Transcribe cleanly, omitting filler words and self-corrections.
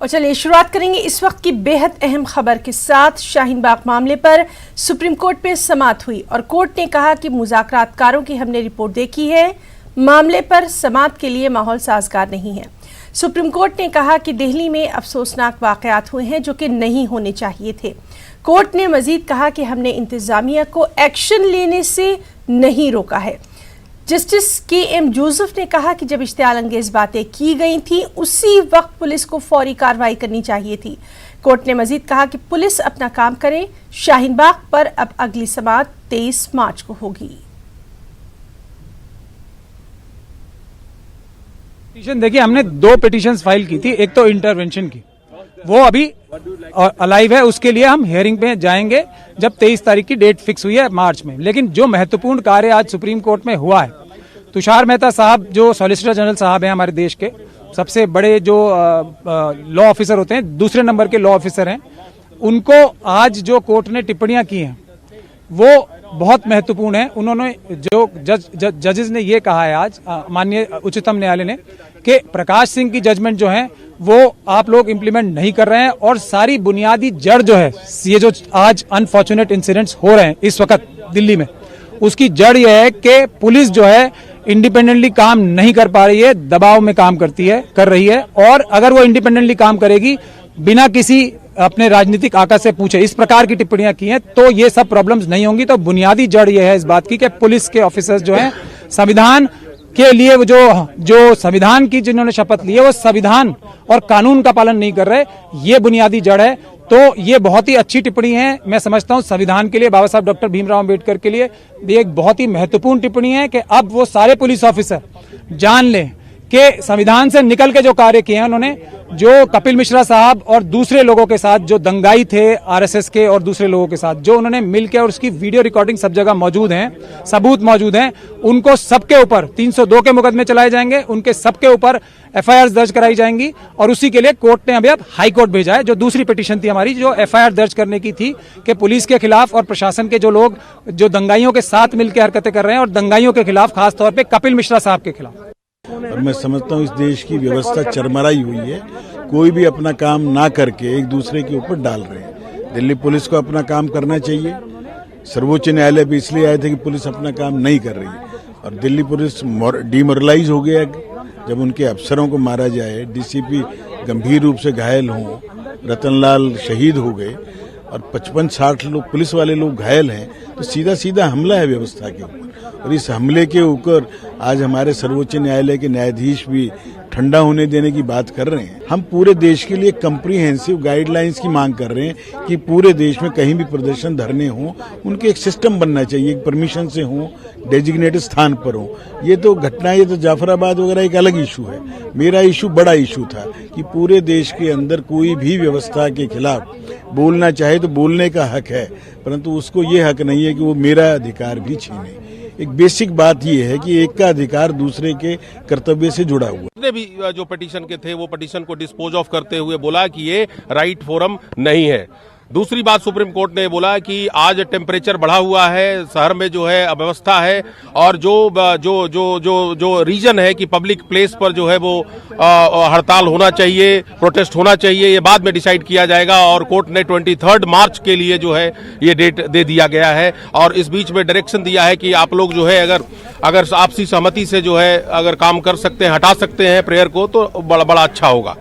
और चलिए शुरुआत करेंगे इस वक्त की बेहद अहम खबर के साथ। शाहीन बाग मामले पर सुप्रीम कोर्ट में समाअत हुई और कोर्ट ने कहा कि मुज़ाकरातकारों की हमने रिपोर्ट देखी है, मामले पर समाअत के लिए माहौल साजगार नहीं है। सुप्रीम कोर्ट ने कहा कि दिल्ली में अफसोसनाक वाकयात हुए हैं जो कि नहीं होने चाहिए थे। कोर्ट ने मजीद कहा कि हमने इंतजामिया को एक्शन लेने से नहीं रोका है। Justice KM. जोसेफ ने कहा कि जब इश्तियाल अंगेज बातें की गई थी उसी वक्त पुलिस को फौरी कार्रवाई करनी चाहिए थी। कोर्ट ने मजीद कहा कि पुलिस अपना काम करे। शाहीन बाग पर अब अगली समाअत 23 मार्च को होगी। पिटीशन देखिए, हमने 2 पिटीशंस फाइल की थी। एक तो इंटरवेंशन की, वो अभी अलाइव है, उसके लिए हम हियरिंग पे जाएंगे जब 23 तारीख की डेट फिक्स हुई है मार्च में। लेकिन जो महत्वपूर्ण कार्य आज सुप्रीम कोर्ट में हुआ है, तुषार मेहता साहब जो सॉलिसिटर जनरल साहब हैं, हमारे देश के सबसे बड़े जो लॉ ऑफिसर होते हैं, दूसरे नंबर के लॉ ऑफिसर हैं, उनको आज जो कोर्ट ने टिप्पणियां की हैं वो बहुत महत्वपूर्ण है। उन्होंने जो जजेस ने ये कहा है आज माननीय उच्चतम न्यायालय ने कि प्रकाश सिंह की जजमेंट जो है वो आप लोग इम्प्लीमेंट नहीं कर रहे हैं और सारी बुनियादी जड़ जो है, ये जो आज अनफॉर्चुनेट इंसिडेंट्स हो रहे हैं इस वक्त दिल्ली में, उसकी जड़ यह है कि पुलिस जो है इंडिपेंडेंटली काम नहीं कर पा रही है, दबाव में काम कर रही है। और अगर वो इंडिपेंडेंटली काम करेगी बिना किसी अपने राजनीतिक आका से पूछे, इस प्रकार की टिप्पणियां की हैं, तो ये सब प्रॉब्लम्स नहीं होंगी। तो बुनियादी जड़ ये है इस बात की कि पुलिस के ऑफिसर्स जो हैं संविधान के लिए जो संविधान की जिन्होंने शपथ ली है वो संविधान और कानून का पालन नहीं कर रहे, ये बुनियादी जड़ है। तो ये बहुत ही अच्छी टिप्पणी है, मैं समझता हूं संविधान के लिए, बाबा साहब डॉक्टर भीमराव अंबेडकर के लिए ये एक बहुत ही महत्वपूर्ण टिप्पणी है कि अब वो सारे पुलिस ऑफिसर जान लें कि संविधान से निकल के जो कार्य किए हैं उन्होंने, जो कपिल मिश्रा साहब और दूसरे लोगों के साथ जो दंगाई थे आरएसएस के और दूसरे लोगों के साथ जो उन्होंने मिलकर, और उसकी वीडियो रिकॉर्डिंग सब जगह मौजूद है, सबूत मौजूद हैं, उनको सबके ऊपर 302 के मुकदमे चलाए जाएंगे, उनके सबके ऊपर एफआईआर दर्ज कराई जाएंगी। और उसी के लिए कोर्ट ने अभी अब हाई कोर्ट भेजा है। जो दूसरी पिटीशन थी हमारी, जो एफआईआर दर्ज करने की थी कि पुलिस के खिलाफ और प्रशासन के जो लोग जो दंगाइयों के साथ मिलकर हरकतें कर रहे हैं और दंगाइयों के खिलाफ, खासतौर पर कपिल मिश्रा साहब के खिलाफ। और मैं समझता हूँ इस देश की व्यवस्था चरमराई हुई है। कोई भी अपना काम ना करके एक दूसरे के ऊपर डाल रहे हैं। दिल्ली पुलिस को अपना काम करना चाहिए। सर्वोच्च न्यायालय भी इसलिए आए थे कि पुलिस अपना काम नहीं कर रही है और दिल्ली पुलिस डिमोरलाइज हो गया। जब उनके अफसरों को मारा जाए, डीसीपी गंभीर रूप से घायल हों, रतनलाल शहीद हो गए और 55-60 लोग पुलिस वाले लोग घायल हैं, तो सीधा सीधा हमला है व्यवस्था के ऊपर। और इस हमले के ऊपर आज हमारे सर्वोच्च न्यायालय के न्यायाधीश भी ठंडा होने देने की बात कर रहे हैं। हम पूरे देश के लिए कम्प्रीहेंसिव गाइडलाइंस की मांग कर रहे हैं कि पूरे देश में कहीं भी प्रदर्शन धरने हों, उनके एक सिस्टम बनना चाहिए, एक परमिशन से हों, डेजिग्नेटेड स्थान पर हों। ये तो घटना, ये तो जाफराबाद वगैरह एक अलग इशू है। मेरा इशू बड़ा इशू था कि पूरे देश के अंदर कोई भी व्यवस्था के खिलाफ बोलना चाहे तो बोलने का हक है, परंतु उसको ये हक नहीं है कि वो मेरा अधिकार भी छीने। एक बेसिक बात ये है कि एक का अधिकार दूसरे के कर्तव्य से जुड़ा हुआ। ने भी जो पिटीशन के थे वो पिटीशन को डिस्पोज ऑफ करते हुए बोला कि ये राइट फोरम नहीं है। दूसरी बात सुप्रीम कोर्ट ने बोला कि आज टेम्परेचर बढ़ा हुआ है, शहर में जो है अव्यवस्था है और जो रीजन है कि पब्लिक प्लेस पर जो है वो हड़ताल होना चाहिए, प्रोटेस्ट होना चाहिए, ये बाद में डिसाइड किया जाएगा। और कोर्ट ने 23 मार्च के लिए जो है ये डेट दे दिया गया है और इस बीच में डायरेक्शन दिया है कि आप लोग जो है अगर आपसी सहमति से जो है अगर काम कर सकते हैं, हटा सकते हैं प्रेयर को, तो बड़ा अच्छा होगा।